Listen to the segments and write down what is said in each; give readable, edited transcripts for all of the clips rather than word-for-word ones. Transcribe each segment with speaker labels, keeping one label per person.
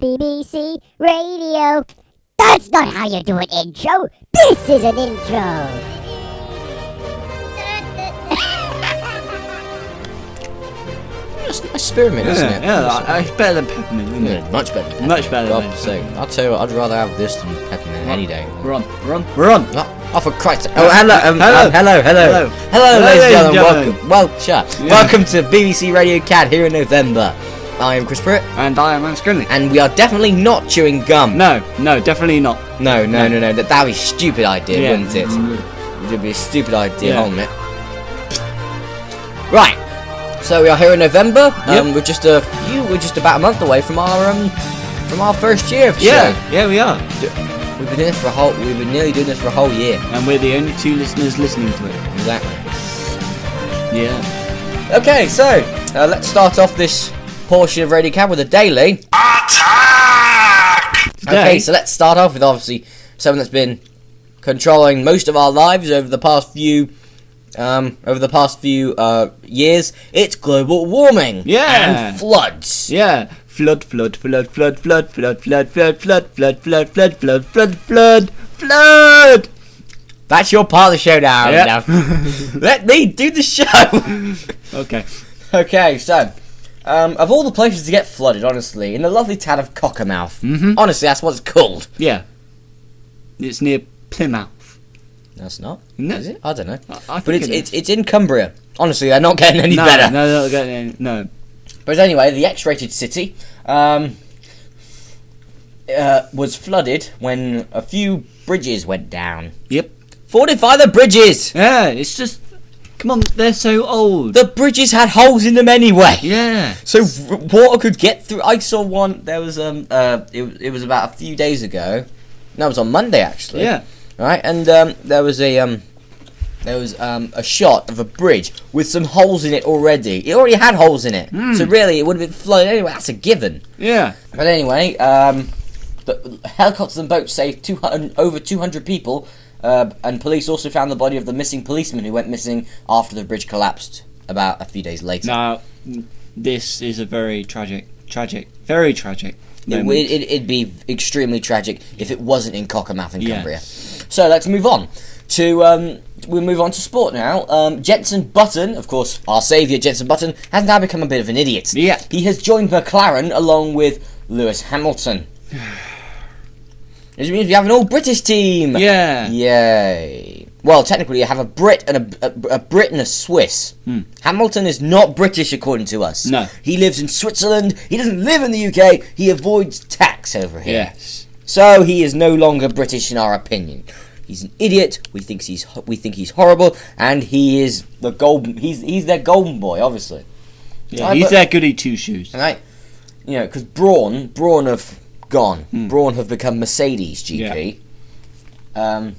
Speaker 1: BBC Radio. That's not how you do an intro. This is an intro.
Speaker 2: That's a nice spearmint, isn't it?
Speaker 3: Yeah, it's better than peppermint, isn't it?
Speaker 2: Much better than peppermint.
Speaker 3: Much better than
Speaker 2: God's sake. I'll tell you what, I'd rather have this than peppermint any day.
Speaker 3: We're on.
Speaker 2: Oh, for Christ's sake. Oh, hello, hello,
Speaker 3: Hello,
Speaker 2: ladies and
Speaker 3: ladies
Speaker 2: gentlemen. Welcome to BBC Radio CAD here in November. I am Chris Britt.
Speaker 3: And I am Scully.
Speaker 2: And we are definitely not chewing gum.
Speaker 3: No, definitely not.
Speaker 2: No. That would be a stupid idea, wouldn't it? It would be a stupid idea, wouldn't it? Right. So we are here in November. We're just about a month away from our first year of the show.
Speaker 3: Yeah, we are.
Speaker 2: We've been nearly doing this for a whole year.
Speaker 3: And we're the only two listeners listening to it.
Speaker 2: Exactly.
Speaker 3: Yeah.
Speaker 2: Okay, so let's start off this portion of Radio CAD with a daily attack. Okay, so let's start off with obviously something that's been controlling most of our lives over the past few years. It's global warming.
Speaker 3: Yeah.
Speaker 2: And floods.
Speaker 3: Yeah. Flood.
Speaker 2: That's your part of the show now.
Speaker 3: Yeah.
Speaker 2: Now. Let me do the show.
Speaker 3: Okay.
Speaker 2: Okay, so of all the places to get flooded, honestly, in the lovely town of Cockermouth.
Speaker 3: Mm-hmm.
Speaker 2: Honestly, that's what it's called.
Speaker 3: Yeah. It's near Plymouth.
Speaker 2: That's not.
Speaker 3: Isn't it?
Speaker 2: Is it? I don't know.
Speaker 3: I
Speaker 2: But
Speaker 3: think
Speaker 2: it's in Cumbria. Honestly, they're not getting any better.
Speaker 3: No, they're not getting any. No.
Speaker 2: But anyway, the X-rated city was flooded when a few bridges went down.
Speaker 3: Yep.
Speaker 2: Fortify the bridges!
Speaker 3: Yeah, it's just. Come on, they're so old.
Speaker 2: The bridges had holes in them anyway.
Speaker 3: Yeah.
Speaker 2: So water could get through. I saw one. There was it was about a few days ago. No, it was on Monday actually.
Speaker 3: Yeah.
Speaker 2: Right, and there was a shot of a bridge with some holes in it already. It already had holes in it, so really it would have been flooded anyway. That's a given.
Speaker 3: Yeah.
Speaker 2: But anyway, the helicopters and boats saved over 200 people, and police also found the body of the missing policeman who went missing after the bridge collapsed about a few days later.
Speaker 3: Now, this is a very tragic moment.
Speaker 2: It'd be extremely tragic if it wasn't in Cockermouth in Cumbria. So let's move on to we'll move on to sport now. Jenson Button, of course, our saviour Jenson Button, has now become a bit of an idiot.
Speaker 3: Yeah.
Speaker 2: He has joined McLaren along with Lewis Hamilton. Which means we have an all-British team.
Speaker 3: Yeah.
Speaker 2: Yay. Well, technically, you have a Brit and a Brit and a Swiss. Hamilton is not British, according to us.
Speaker 3: No.
Speaker 2: He lives in Switzerland. He doesn't live in the UK. He avoids tax over here.
Speaker 3: Yes.
Speaker 2: So he is no longer British in our opinion. He's an idiot. We think he's horrible, and he is the golden. He's their golden boy, obviously.
Speaker 3: Yeah, he's their goody two shoes.
Speaker 2: Right. You know, because Brawn have gone. Brawn have become Mercedes GP.
Speaker 3: Yeah.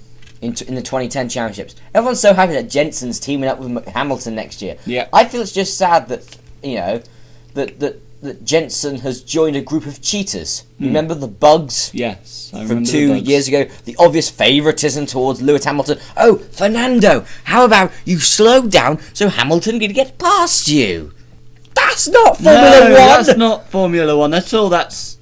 Speaker 2: In the 2010 championships, everyone's so happy that Jenson's teaming up with Hamilton next year.
Speaker 3: Yeah.
Speaker 2: I feel it's just sad that that Jenson has joined a group of cheaters. Remember the Bugs?
Speaker 3: Yes, I
Speaker 2: From
Speaker 3: remember
Speaker 2: 2
Speaker 3: the Bugs.
Speaker 2: years ago, the obvious favouritism towards Lewis Hamilton. Oh, Fernando, how about you slow down so Hamilton can get past you? That's not Formula One.
Speaker 3: That's not Formula One at all. That's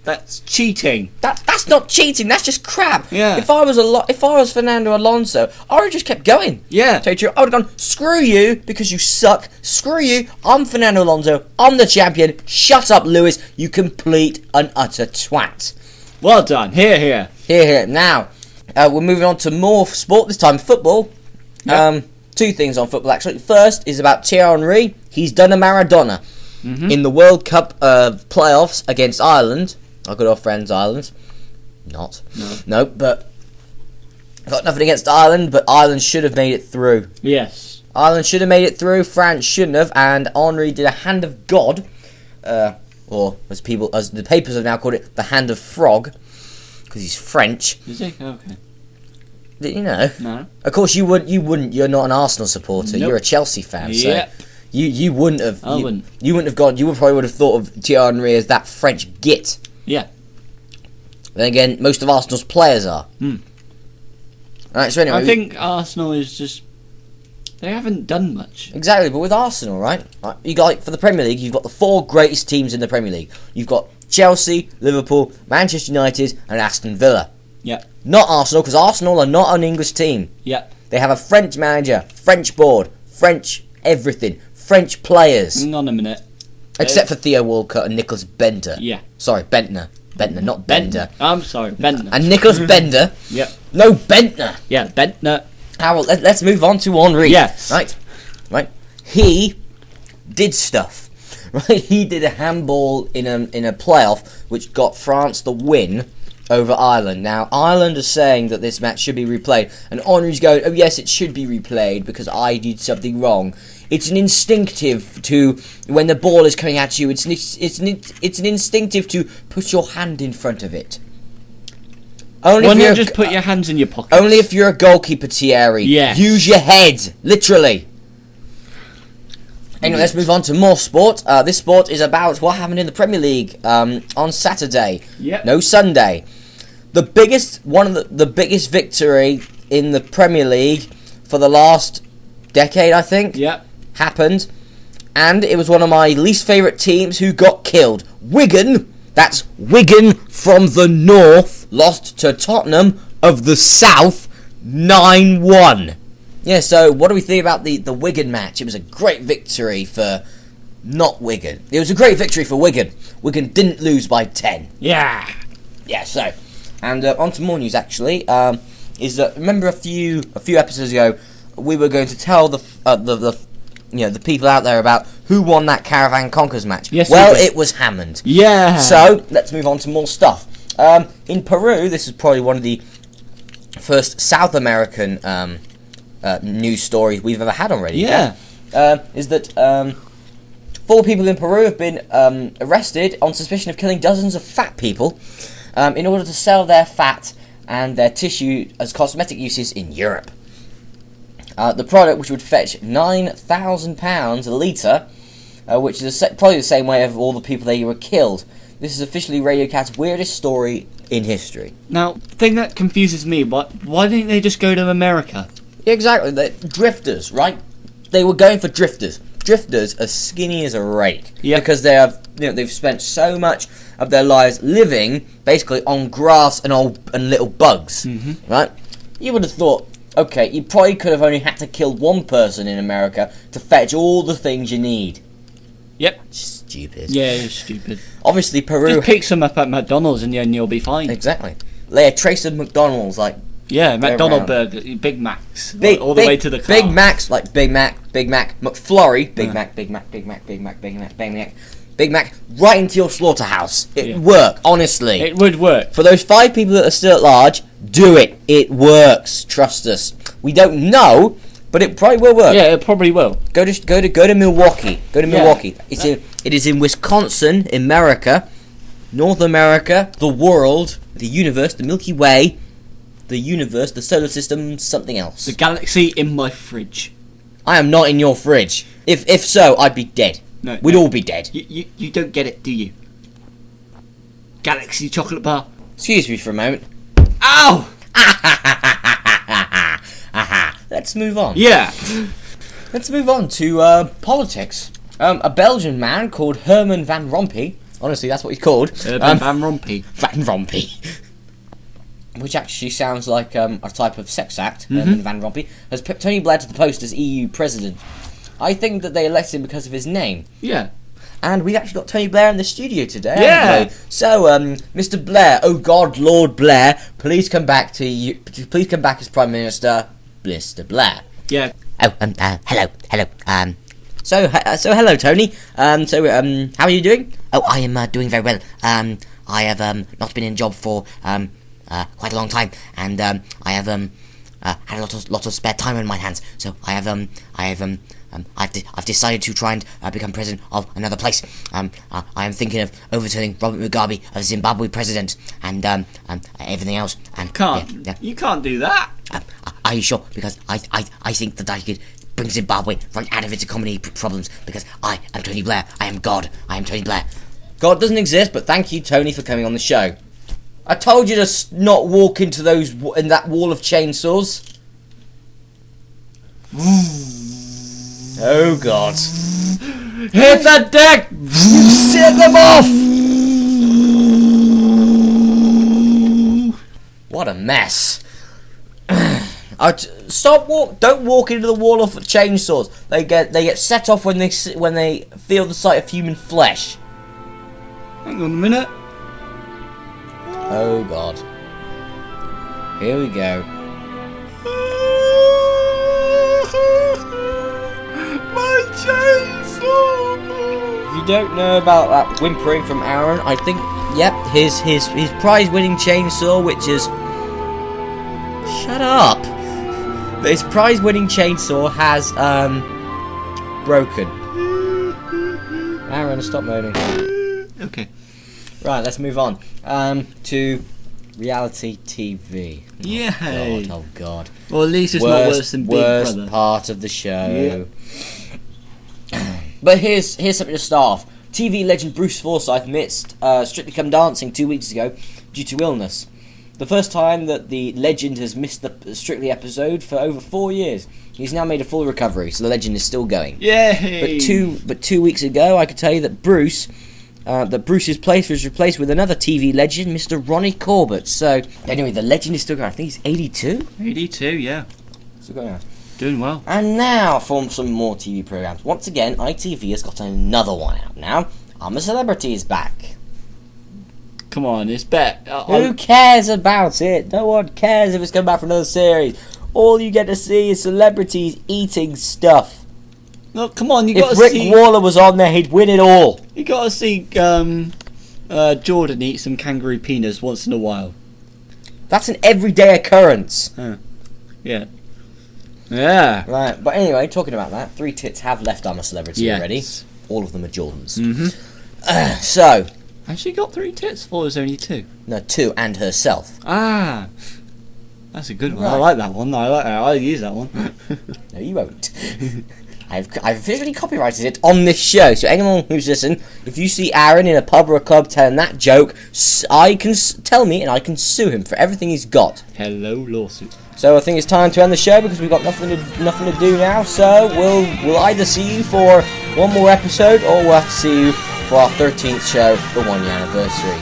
Speaker 3: cheating.
Speaker 2: That's not cheating. That's just crap.
Speaker 3: Yeah.
Speaker 2: If I was Fernando Alonso, I would have just kept going.
Speaker 3: Yeah.
Speaker 2: Tell you the truth, I would have gone, screw you because you suck. Screw you. I'm Fernando Alonso. I'm the champion. Shut up, Lewis. You complete and utter twat.
Speaker 3: Well done. Here.
Speaker 2: Here. Now, we're moving on to more sport. This time, football.
Speaker 3: Yep.
Speaker 2: Two things on football actually. First is about Thierry Henry. He's done a Maradona. In the World Cup playoffs against Ireland, our good old friends Ireland. No, but got nothing against Ireland, but Ireland should have made it through.
Speaker 3: Yes.
Speaker 2: Ireland should have made it through. France shouldn't have, and Henry did a hand of God, or as the papers have now called it, the hand of frog, because he's French.
Speaker 3: Is he? Okay.
Speaker 2: Did you know?
Speaker 3: No.
Speaker 2: Of course you wouldn't. You're not an Arsenal supporter.
Speaker 3: Nope.
Speaker 2: You're a Chelsea fan.
Speaker 3: Yep.
Speaker 2: So you wouldn't have.
Speaker 3: I wouldn't.
Speaker 2: You wouldn't have gone. You probably would have thought of Thierry Henry as that French git.
Speaker 3: Yeah.
Speaker 2: Then again, most of Arsenal's players are. Alright, so anyway,
Speaker 3: I think Arsenal is just. They haven't done much.
Speaker 2: exactly. But with Arsenal, right? You got for the Premier League, you've got the four greatest teams in the Premier League. You've got Chelsea, Liverpool, Manchester United, and Aston Villa.
Speaker 3: Yep.
Speaker 2: Not Arsenal, because Arsenal are not an English team.
Speaker 3: Yep.
Speaker 2: They have a French manager, French board, French everything, French players.
Speaker 3: Hang on a minute.
Speaker 2: Except for Theo Walcott and Nicholas Bender.
Speaker 3: Yeah.
Speaker 2: Sorry, Bentner. Bentner, not Bender.
Speaker 3: I'm sorry, Bentner.
Speaker 2: And Nicholas Bender.
Speaker 3: Yep.
Speaker 2: No, Bentner.
Speaker 3: Yeah, Bentner.
Speaker 2: Harold, let's move on to Henri.
Speaker 3: Yes.
Speaker 2: Right. He did stuff. Right. He did a handball in a playoff which got France the win over Ireland. Now, Ireland are saying that this match should be replayed, and Henri's going, oh yes, it should be replayed because I did something wrong. It's an instinctive to, when the ball is coming at you, it's an instinctive to put your hand in front of it. Only
Speaker 3: Why
Speaker 2: if
Speaker 3: not
Speaker 2: you're
Speaker 3: just put your hands in your pockets?
Speaker 2: only if you're a goalkeeper, Thierry.
Speaker 3: Yes.
Speaker 2: Use your head, literally. Anyway, let's move on to more sport. This sport is about what happened in the Premier League on Saturday.
Speaker 3: Yep.
Speaker 2: No, Sunday. One of the biggest victory in the Premier League for the last decade, I think.
Speaker 3: Yep.
Speaker 2: Happened, and it was one of my least favourite teams who got killed. Wigan, that's Wigan from the north, lost to Tottenham of the south, 9-1. Yeah, so what do we think about the Wigan match? It was a great victory for not Wigan. It was a great victory for Wigan. Wigan didn't lose by 10.
Speaker 3: Yeah.
Speaker 2: Yeah, so, and on to more news actually. Is that, remember a few episodes ago, we were going to tell the people out there about who won that Caravan Conquers match.
Speaker 3: Yes,
Speaker 2: well,
Speaker 3: we did.
Speaker 2: it was Hammond.
Speaker 3: Yeah.
Speaker 2: So let's move on to more stuff. In Peru, this is probably one of the first South American news stories we've ever had on Radio
Speaker 3: Yeah.
Speaker 2: CAD. Is that 4 people in Peru have been arrested on suspicion of killing dozens of fat people in order to sell their fat and their tissue as cosmetic uses in Europe. The product, which would fetch £9,000 a litre, which is probably the same way of all the people they were killed. This is officially Radio CAD's weirdest story in history.
Speaker 3: Now, the thing that confuses me, why didn't they just go to America?
Speaker 2: Yeah, exactly. They're drifters, right? They were going for drifters. Drifters are skinny as a rake.
Speaker 3: Yep.
Speaker 2: Because they've spent so much of their lives living basically on grass and little bugs.
Speaker 3: Mm-hmm.
Speaker 2: Right? You would have thought, okay, you probably could have only had to kill one person in America to fetch all the things you need.
Speaker 3: Yep.
Speaker 2: Stupid.
Speaker 3: Yeah, it's stupid.
Speaker 2: Obviously, Peru.
Speaker 3: Just pick some up at McDonald's and then you'll be fine.
Speaker 2: Exactly. Lay a trace of McDonald's, like.
Speaker 3: Yeah, McDonald's
Speaker 2: around.
Speaker 3: burger, Big Macs,
Speaker 2: All
Speaker 3: the way to the car.
Speaker 2: Big Macs, like Big Mac, McFlurry, Big Mac, Big Mac, Big Mac, Big Mac, Big Mac, Big Mac, Big Mac, right into your slaughterhouse. It would work, honestly.
Speaker 3: It would work.
Speaker 2: For those 5 people that are still at large, do it. It works. Trust us. We don't know, but it probably will work.
Speaker 3: Yeah, it probably will.
Speaker 2: Go to Milwaukee. Go to Milwaukee. It is in Wisconsin, America, North America, the world, the universe, the Milky Way, the universe, the solar system, something else.
Speaker 3: The galaxy in my fridge.
Speaker 2: I am not in your fridge. If so, I'd be dead.
Speaker 3: No,
Speaker 2: We'd all be dead.
Speaker 3: You don't get it, do you? Galaxy chocolate bar.
Speaker 2: Excuse me for a moment.
Speaker 3: Ow!
Speaker 2: Let's move on.
Speaker 3: Yeah.
Speaker 2: Let's move on to politics. A Belgian man called Herman van Rompuy. Honestly, that's what he's called.
Speaker 3: Van Rompuy.
Speaker 2: Van Rompuy. Which actually sounds like a type of sex act. Herman van Rompuy has put Tony Blair to the post as EU president. I think that they elected him because of his name.
Speaker 3: Yeah.
Speaker 2: And we actually got Tony Blair in the studio today.
Speaker 3: Yeah.
Speaker 2: Haven't we? So, Mr. Blair, oh God, Lord Blair, please come back to you. Please come back as Prime Minister, Mr. Blair.
Speaker 3: Yeah.
Speaker 2: Oh, hello. So hello, Tony. How are you doing? Oh, I am doing very well. I have not been in a job for quite a long time, and I have had a lot of spare time on my hands. So I've decided to try and become president of another place. I am thinking of overturning Robert Mugabe as Zimbabwe president, and everything else. And
Speaker 3: You can't do that.
Speaker 2: Are you sure? Because I think that I could bring Zimbabwe right out of its economy problems, because I am Tony Blair. I am God. I am Tony Blair. God doesn't exist, but thank you, Tony, for coming on the show. I told you to not walk into that wall of chainsaws. Oh God!
Speaker 3: Hit the deck!
Speaker 2: Set them off! What a mess. Don't walk into the wall of chainsaws. They get set off when they feel the sight of human flesh.
Speaker 3: Hang on a minute.
Speaker 2: Oh God. Here we go.
Speaker 3: My chainsaw!
Speaker 2: If you don't know about that whimpering from Aaron, I think, yep, his prize-winning chainsaw, which is... Shut up! But his prize-winning chainsaw has, broken. Aaron, stop moaning.
Speaker 3: Okay.
Speaker 2: Right, let's move on. To reality TV.
Speaker 3: Yay!
Speaker 2: Oh God.
Speaker 3: Well, at least it's not worse than Big
Speaker 2: worst
Speaker 3: Brother.
Speaker 2: part of the show. Yeah. But here's something to start off. TV legend Bruce Forsyth missed Strictly Come Dancing 2 weeks ago due to illness. The first time that the legend has missed the Strictly episode for over 4 years. He's now made a full recovery, so the legend is still going.
Speaker 3: Yay!
Speaker 2: But 2 weeks ago, I could tell you that Bruce's place was replaced with another TV legend, Mr. Ronnie Corbett. So anyway, the legend is still going. I think he's 82.
Speaker 3: 82, yeah.
Speaker 2: Still going on.
Speaker 3: Doing well.
Speaker 2: And now for some more TV programs. Once again, ITV has got another one out now. I'm a Celebrity is back.
Speaker 3: Come on, it's bet.
Speaker 2: Who cares about it? No one cares if it's come back for another series. All you get to see is celebrities eating stuff.
Speaker 3: No, come on, you got
Speaker 2: If
Speaker 3: to
Speaker 2: Rick
Speaker 3: see.
Speaker 2: Waller was on there, he'd win it all.
Speaker 3: You got to see Jordan eat some kangaroo penis once in a while.
Speaker 2: That's an everyday occurrence.
Speaker 3: Yeah. Yeah.
Speaker 2: Right, but anyway, talking about that, 3 tits have left I'm a Celebrity
Speaker 3: Yes.
Speaker 2: already. All of them are Jordan's.
Speaker 3: Mm-hmm.
Speaker 2: So,
Speaker 3: Has she got 3 tits? Or is there only 2?
Speaker 2: no, 2 and herself.
Speaker 3: Ah. That's a good one.
Speaker 2: Right.
Speaker 3: I like that one. I'll use that one.
Speaker 2: No, you won't. I've officially copyrighted it on this show, so anyone who's listening, if you see Aaron in a pub or a club telling that joke, tell me and I can sue him for everything he's got.
Speaker 3: Hello, lawsuit.
Speaker 2: So I think it's time to end the show because we've got nothing to do now. So we'll either see you for one more episode or we'll have to see you for our 13th show, the 1 year anniversary.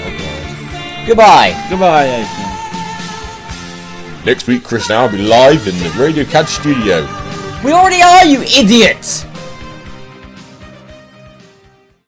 Speaker 2: Oh God. Goodbye.
Speaker 3: Goodbye, Aidan.
Speaker 4: Next week, Chris and I will be live in the Radio CAD studio.
Speaker 2: We already are, you idiots!